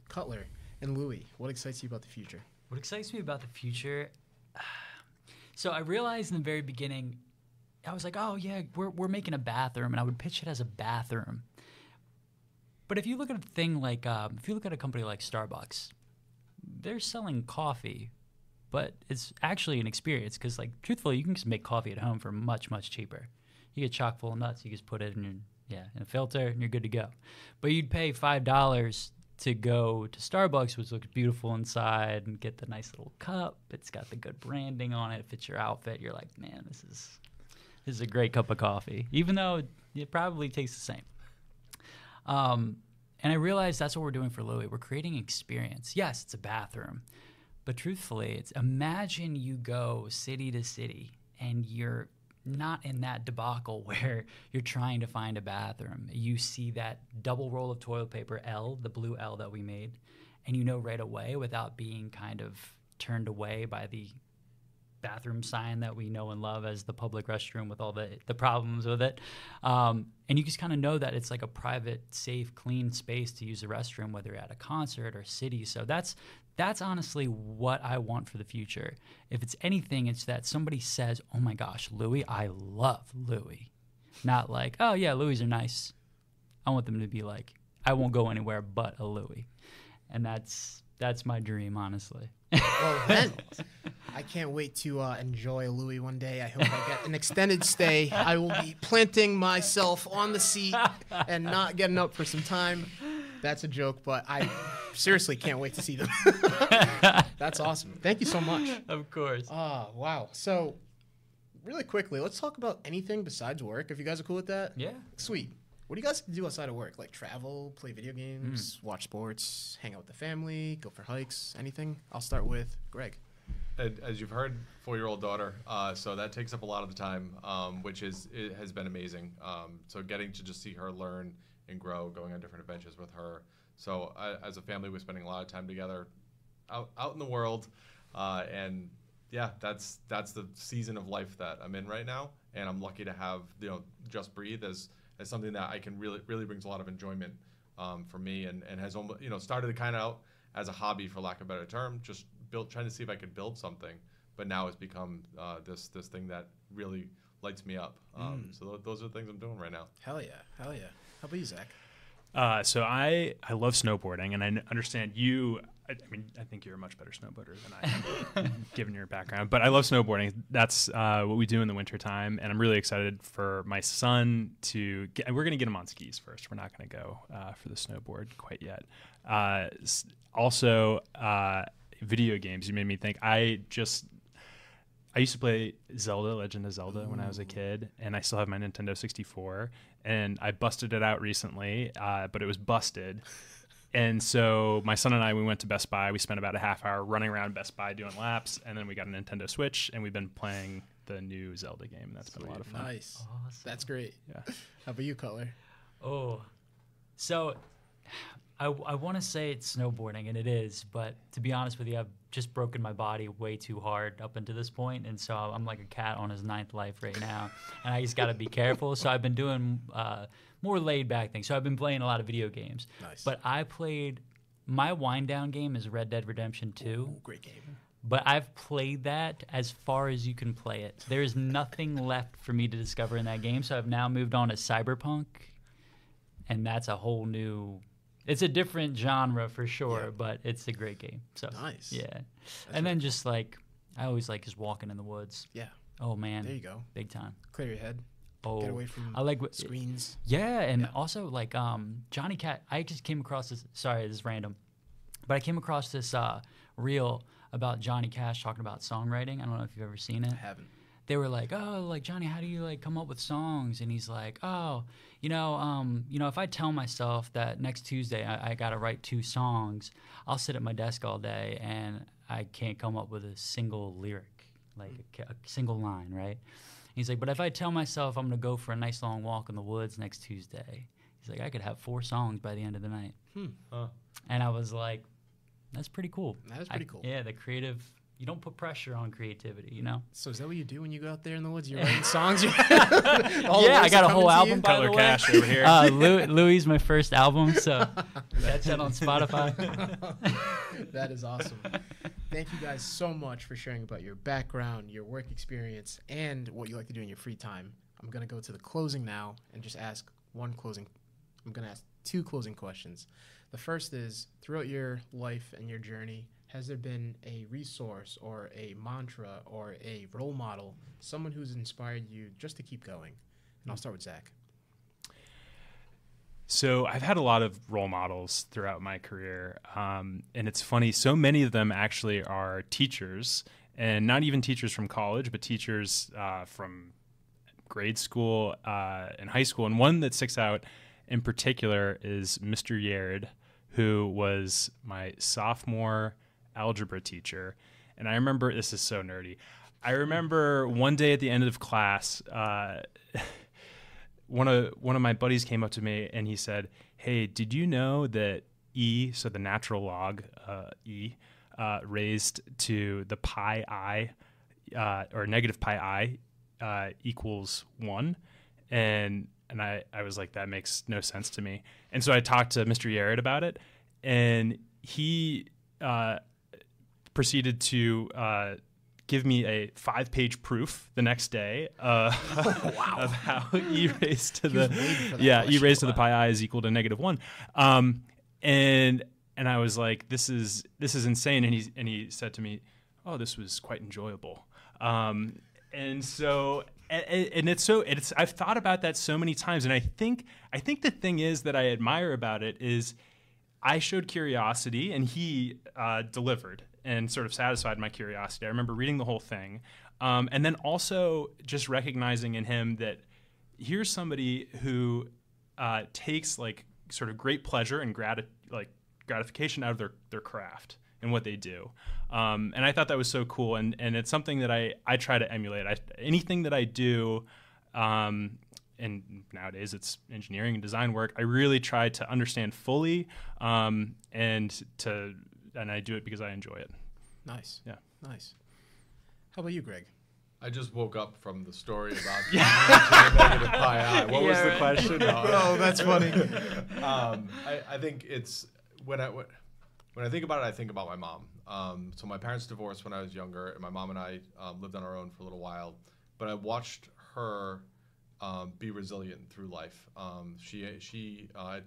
Cutler and Louie, what excites you about the future? What excites me about the future? So I realized in the very beginning, I was like, oh yeah, we're making a bathroom, and I would pitch it as a bathroom. But if you look at a thing like, if you look at a company like Starbucks, they're selling coffee, but it's actually an experience because, like, truthfully, you can just make coffee at home for much, much cheaper. You get chock full of nuts, you just put it in a filter, and you're good to go. But you'd pay $5 to go to Starbucks, which looks beautiful inside, and get the nice little cup. It's got the good branding on it. It fits your outfit. You're like, man, this is a great cup of coffee, even though it probably tastes the same. And I realized that's what we're doing for Louie. We're creating experience. Yes, it's a bathroom, but truthfully, imagine you go city to city and you're not in that debacle where you're trying to find a bathroom. You see that double roll of toilet paper L, the blue L that we made, and you know right away without being kind of turned away by the bathroom sign that we know and love as the public restroom with all the problems with it. And you just kind of know that it's like a private, safe, clean space to use the restroom, whether you're at a concert or city. So that's honestly what I want for the future. If it's anything, it's that somebody says, oh my gosh, Louie, I love Louie. Not like, oh yeah, Louie's are nice. I want them to be like, I won't go anywhere but a Louie. And that's my dream, honestly. Well, then, I can't wait to enjoy a Louie one day. I hope I get an extended stay. I will be planting myself on the seat and not getting up for some time. That's a joke, but I seriously can't wait to see them. That's awesome. Thank you so much. Of course. Wow. So, really quickly, let's talk about anything besides work, if you guys are cool with that. Yeah. Sweet. What do you guys do outside of work? Like travel, play video games, watch sports, hang out with the family, go for hikes, anything? I'll start with Greg. As you've heard, 4-year-old daughter, so that takes up a lot of the time, which has been amazing. So getting to just see her learn and grow, going on different adventures with her. So as a family, we're spending a lot of time together out in the world, and yeah, that's the season of life that I'm in right now, and I'm lucky to have Just Breathe as as something that I can really brings a lot of enjoyment for me, and has almost, started kind of out as a hobby, for lack of a better term, just trying to see if I could build something, but now it's become this thing that really lights me up. So those are the things I'm doing right now. Hell yeah. How about you, Zach? So I love snowboarding, and I understand you. I think you're a much better snowboarder than I am, given your background. But I love snowboarding. That's what we do in the wintertime, and I'm really excited for my son to get. We're going to get him on skis first. We're not going to go for the snowboard quite yet. Also, video games. You made me think. I used to play Zelda, Legend of Zelda, when I was a kid, and I still have my Nintendo 64. And I busted it out recently, but it was busted. And so my son and I, we went to Best Buy. We spent about a half hour running around Best Buy doing laps, and then we got a Nintendo Switch, and we've been playing the new Zelda game, and that's been a lot of fun. Nice. Awesome. That's great. Yeah. How about you, Cutler? Oh, so I want to say it's snowboarding, and it is, but to be honest with you, I've just broken my body way too hard up until this point, and so I'm like a cat on his 9th life right now, and I just got to be careful. So I've been doing more laid back things. So I've been playing a lot of video games. Nice. But my wind down game is Red Dead Redemption 2. Ooh, great game. But I've played that as far as you can play it. There is nothing left for me to discover in that game, so I've now moved on to Cyberpunk, and that's a whole new... It's a different genre for sure, but it's a great game. So nice. Yeah. And then just like, I always like just walking in the woods. Yeah. Oh, man. There you go. Big time. Clear your head. Oh, Get away from I like screens. Yeah, and also like Johnny Cash. I just came across this. Sorry, this is random, but I came across this reel about Johnny Cash talking about songwriting. I don't know if you've ever seen it. I haven't. They were like, oh, like Johnny, how do you like come up with songs? And he's like, oh, if I tell myself that next Tuesday I got to write 2 songs, I'll sit at my desk all day and I can't come up with a single lyric, like a single line, right? He's like, but if I tell myself I'm going to go for a nice long walk in the woods next Tuesday, he's like, I could have 4 songs by the end of the night. And I was like, that's pretty cool. That is pretty cool. Yeah, the creative, you don't put pressure on creativity, you know? So is that what you do when you go out there in the woods? You're writing songs? Yeah, I got a whole album, by Cutler the way. Cash over here. Louie's my first album, so catch that on Spotify. That is awesome. Thank you guys so much for sharing about your background, your work experience, and what you like to do in your free time. I'm going to go to the closing now and just ask I'm going to ask 2 closing questions. The first is, throughout your life and your journey, has there been a resource or a mantra or a role model, someone who's inspired you just to keep going? And I'll start with Zach. So I've had a lot of role models throughout my career, and it's funny, so many of them actually are teachers, and not even teachers from college, but teachers from grade school and high school. And one that sticks out in particular is Mr. Yaird, who was my sophomore algebra teacher. And I remember, this is so nerdy, I remember one day at the end of class, one of my buddies came up to me and he said, hey, did you know that E, so the natural log E, raised to the pi I, or negative pi I, equals 1? And I was like, that makes no sense to me. And so I talked to Mr. Yaird about it, and he proceeded to give me a 5-page proof the next day of how E raised to the E raised to the pi I is equal to negative 1. And I was like, this is insane. And he said to me, oh, this was quite enjoyable. And so I've thought about that so many times, and I think the thing is that I admire about it is I showed curiosity and he delivered and sort of satisfied my curiosity. I remember reading the whole thing, and then also just recognizing in him that here's somebody who takes like sort of great pleasure and gratification out of their craft and what they do. And I thought that was so cool, and it's something that I try to emulate. Anything that I do, and nowadays it's engineering and design work, I really try to understand fully, and I do it because I enjoy it. Nice. Yeah. Nice. How about you, Greg? I just woke up from the story about negative pi. What was the question? Oh, that's funny. I think it's when I think about it, I think about my mom. So my parents divorced when I was younger, and my mom and I lived on our own for a little while. But I watched her be resilient through life. I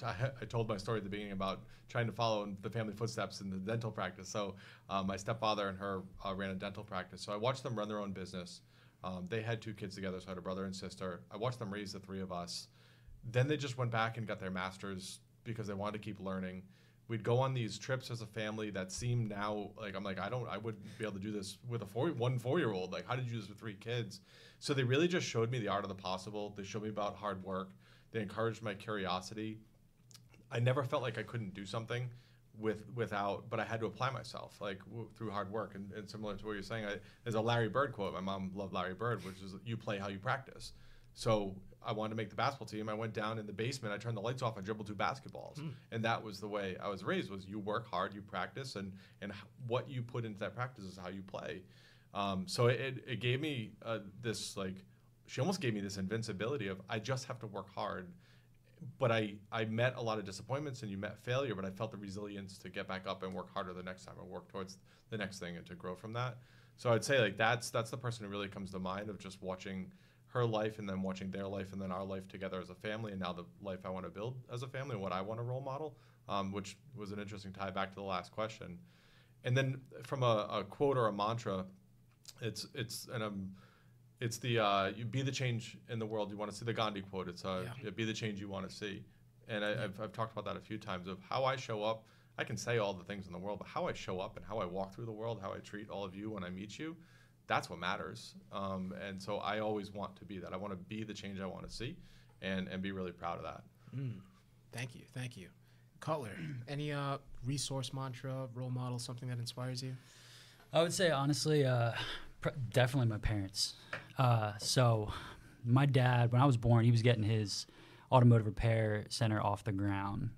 told my story at the beginning about trying to follow in the family footsteps in the dental practice. So my stepfather and her ran a dental practice. So I watched them run their own business. They had 2 kids together, so I had a brother and sister. I watched them raise the 3 of us. Then they just went back and got their masters because they wanted to keep learning. We'd go on these trips as a family that seemed now like I wouldn't be able to do this with a 4-year-old. Like, how did you do this with 3 kids? So they really just showed me the art of the possible. They showed me about hard work. They encouraged my curiosity. I never felt like I couldn't do something but I had to apply myself through hard work. And similar to what you're saying, there's a Larry Bird quote. My mom loved Larry Bird, which is you play how you practice. So I wanted to make the basketball team. I went down in the basement. I turned the lights off. I dribbled 2 basketballs. And that was the way I was raised, was you work hard, you practice, and what you put into that practice is how you play. So it gave me she almost gave me this invincibility of I just have to work hard. But I met a lot of disappointments, and you met failure, but I felt the resilience to get back up and work harder the next time and work towards the next thing and to grow from that. So I'd say that's the person who really comes to mind, of just watching her life and then watching their life and then our life together as a family, and now the life I want to build as a family and what I want to role model, which was an interesting tie back to the last question. And then from a quote or a mantra, it's the you be the change in the world you want to see. The Gandhi quote. It's be the change you want to see. And I've talked about that a few times, of how I show up. I can say all the things in the world, but how I show up and how I walk through the world, how I treat all of you when I meet you, that's what matters. And so I always want to be that. I want to be the change I want to see, and be really proud of that. Thank you. Cutler, any resource, mantra, role model, something that inspires you? I would say, honestly, definitely my parents. So my dad, when I was born, he was getting his automotive repair center off the ground.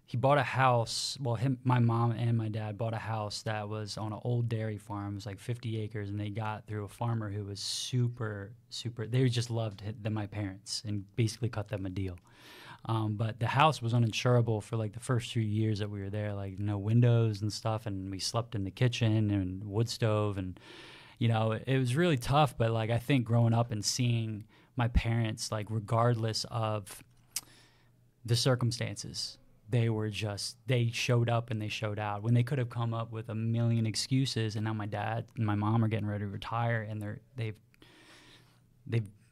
He bought a house. Well, my mom and my dad bought a house that was on an old dairy farm. It was like 50 acres, and they got through a farmer who was super. They just loved my parents and basically cut them a deal. But the house was uninsurable for like the first 2 years that we were there, like no windows and stuff, and we slept in the kitchen and wood stove, and it was really tough. But like, I think growing up and seeing my parents, like, regardless of the circumstances, they showed up and they showed out when they could have come up with a million excuses. And now my dad and my mom are getting ready to retire, and they've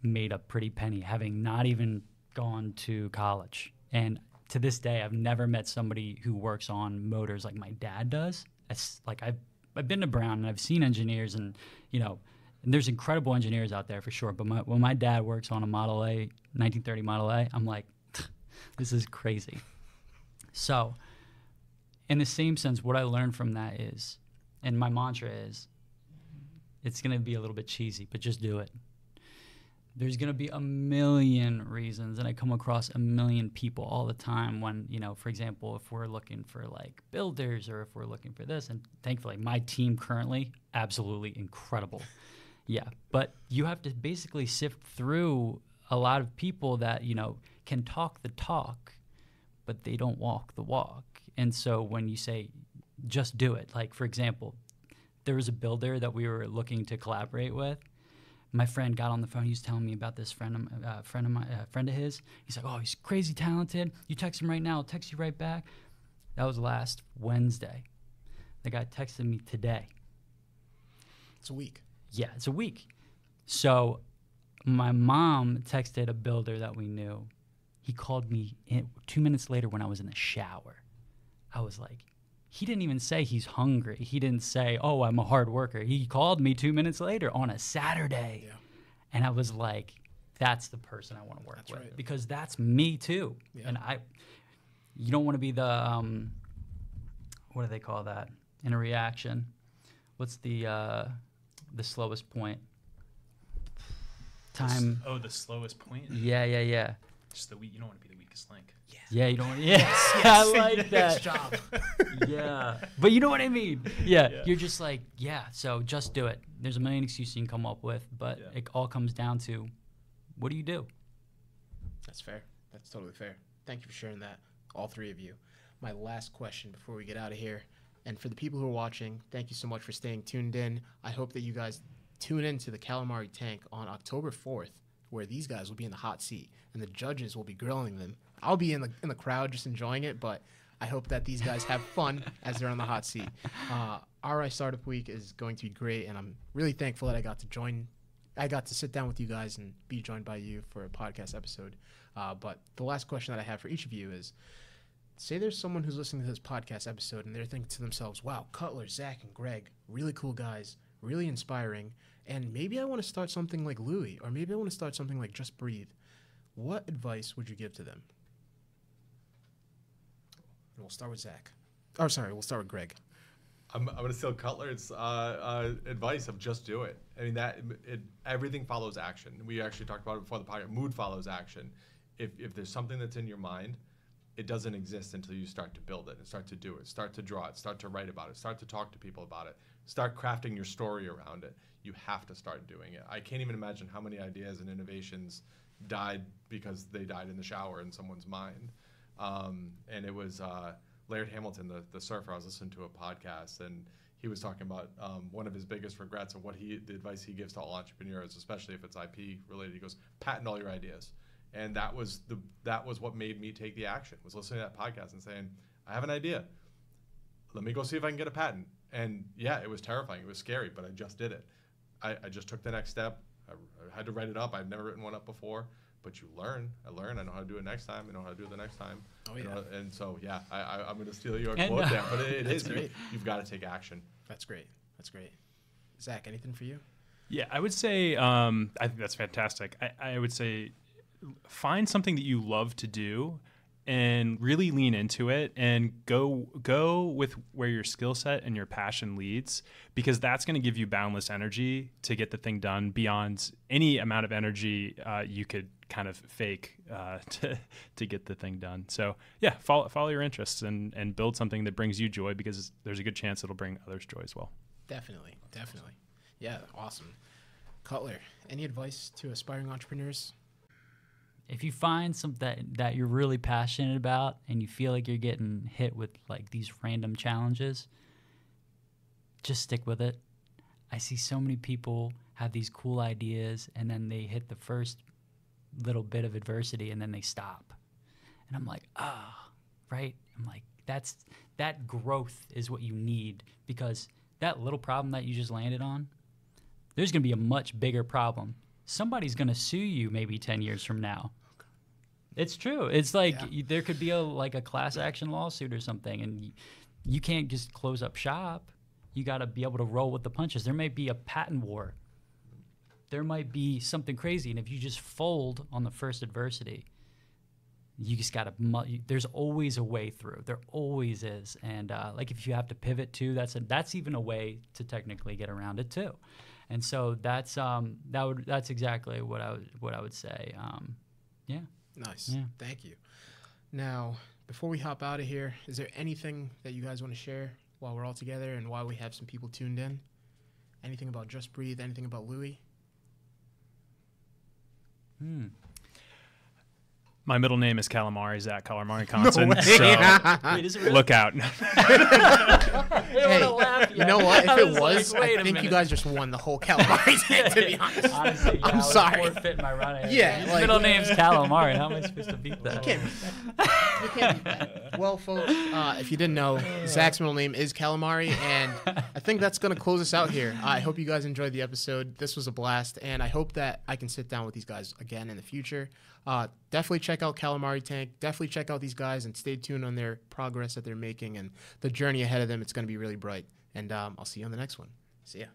made a pretty penny, having not even gone to college. And to this day, I've never met somebody who works on motors like my dad does. It's like I've been to Brown and I've seen engineers, and and there's incredible engineers out there for sure. But when my dad works on a Model A, 1930 Model A, I'm like, this is crazy. So, in the same sense, what I learned from that is, and my mantra is, it's going to be a little bit cheesy, but just do it. There's going to be a million reasons, and I come across a million people all the time when, for example, if we're looking for like builders, or if we're looking for this, and thankfully my team currently, absolutely incredible. Yeah, but you have to basically sift through a lot of people that, can talk the talk, but they don't walk the walk. And so when you say, just do it, like, for example, there was a builder that we were looking to collaborate with. My friend got on the phone. He was telling me about this friend of his. He's like, oh, he's crazy talented. You text him right now. I'll text you right back. That was last Wednesday. The guy texted me today. It's a week. Yeah, it's a week. So my mom texted a builder that we knew. He called me 2 minutes later when I was in the shower. I was like, he didn't even say he's hungry. He didn't say, oh, I'm a hard worker. He called me 2 minutes later on a Saturday. Yeah. And I was like, that's the person I want to work with. Right. Because that's me too. Yeah. And you don't want to be the, what do they call that? In a reaction. What's the slowest point? Time. Oh, the slowest point? Yeah. Just you don't want to be the weakest link. Yeah, you don't. Yes, I like that. Job. Yeah, but you know what I mean. Yeah, you're just like, so just do it. There's a million excuses you can come up with, but it all comes down to, what do you do? That's fair. That's totally fair. Thank you for sharing that, all three of you. My last question before we get out of here, and for the people who are watching, thank you so much for staying tuned in. I hope that you guys tune in to the Calamari Tank on October 4th, where these guys will be in the hot seat and the judges will be grilling them. I'll be in the crowd just enjoying it, but I hope that these guys have fun as they're on the hot seat. RI Startup Week is going to be great, and I'm really thankful that I got to sit down with you guys and be joined by you for a podcast episode. But the last question that I have for each of you is, say there's someone who's listening to this podcast episode and they're thinking to themselves, wow, Cutler, Zack, and Greg, really cool guys, really inspiring, and maybe I want to start something like Looie, or maybe I want to start something like Just Breathe. What advice would you give to them? And we'll start with Zack. Oh, sorry, we'll start with Greg. I'm going to steal Cutler's advice of just do it. I mean, everything follows action. We actually talked about it before the podcast. Mood follows action. If there's something that's in your mind, it doesn't exist until you start to build it and start to do it, start to draw it, start to write about it, start to talk to people about it, start crafting your story around it. You have to start doing it. I can't even imagine how many ideas and innovations died because they died in the shower in someone's mind. And it was Laird Hamilton, the surfer. I was listening to a podcast, and he was talking about one of his biggest regrets and the advice he gives to all entrepreneurs, especially if it's IP related. He goes, patent all your ideas. And that was what made me take the action, was listening to that podcast and saying, I have an idea. Let me go see if I can get a patent. And yeah, it was terrifying. It was scary, but I just did it. I just took the next step. I had to write it up. I've never written one up before, but you learn. I know how to do it next time. I know how to do it the next time. Oh, yeah. And so, yeah, I'm going to steal your quote there, but it is. You've got to take action. That's great. That's great. Zack, anything for you? Yeah, I would say, I think that's fantastic. I would say find something that you love to do and really lean into it and go with where your skill set and your passion leads, because that's going to give you boundless energy to get the thing done beyond any amount of energy you could kind of fake to get the thing done. So yeah, follow your interests and build something that brings you joy, because there's a good chance it'll bring others joy as well. Definitely. Yeah, awesome. Cutler, any advice to aspiring entrepreneurs? If you find something that you're really passionate about and you feel like you're getting hit with like these random challenges, just stick with it. I see so many people have these cool ideas and then they hit the first little bit of adversity and then they stop. And I'm like, right? I'm like, that growth is what you need, because that little problem that you just landed on, there's going to be a much bigger problem. Somebody's going to sue you maybe 10 years from now. It's true. It's like there could be a class action lawsuit or something, and you can't just close up shop. You got to be able to roll with the punches. There might be a patent war. There might be something crazy, and if you just fold on the first adversity, you just got to. There's always a way through. There always is, and like if you have to pivot too, that's even a way to technically get around it too. And so that's exactly what I would say. Yeah. Nice. Yeah. Thank you. Now, before we hop out of here, is there anything that you guys want to share while we're all together and while we have some people tuned in? Anything about Just Breathe? Anything about Looie? My middle name is Calamari, Zack Calamari Konsin. So Wait, is it really? look out. Hey, you know what? If it was, I think you guys just won the whole Calamari Tank, to be honest. Honestly, I'm sorry. Forfeit my run. Yeah, His like- middle name's Calamari. How am I supposed to beat that? You can't beat that. You can't beat that. Well, folks, if you didn't know, Zack's middle name is Calamari, and I think that's going to close us out here. I hope you guys enjoyed the episode. This was a blast, and I hope that I can sit down with these guys again in the future. Definitely check out Calamari Tank. Definitely check out these guys and stay tuned on their progress that they're making and the journey ahead of them. It's going to be really bright. And I'll see you on the next one. See ya.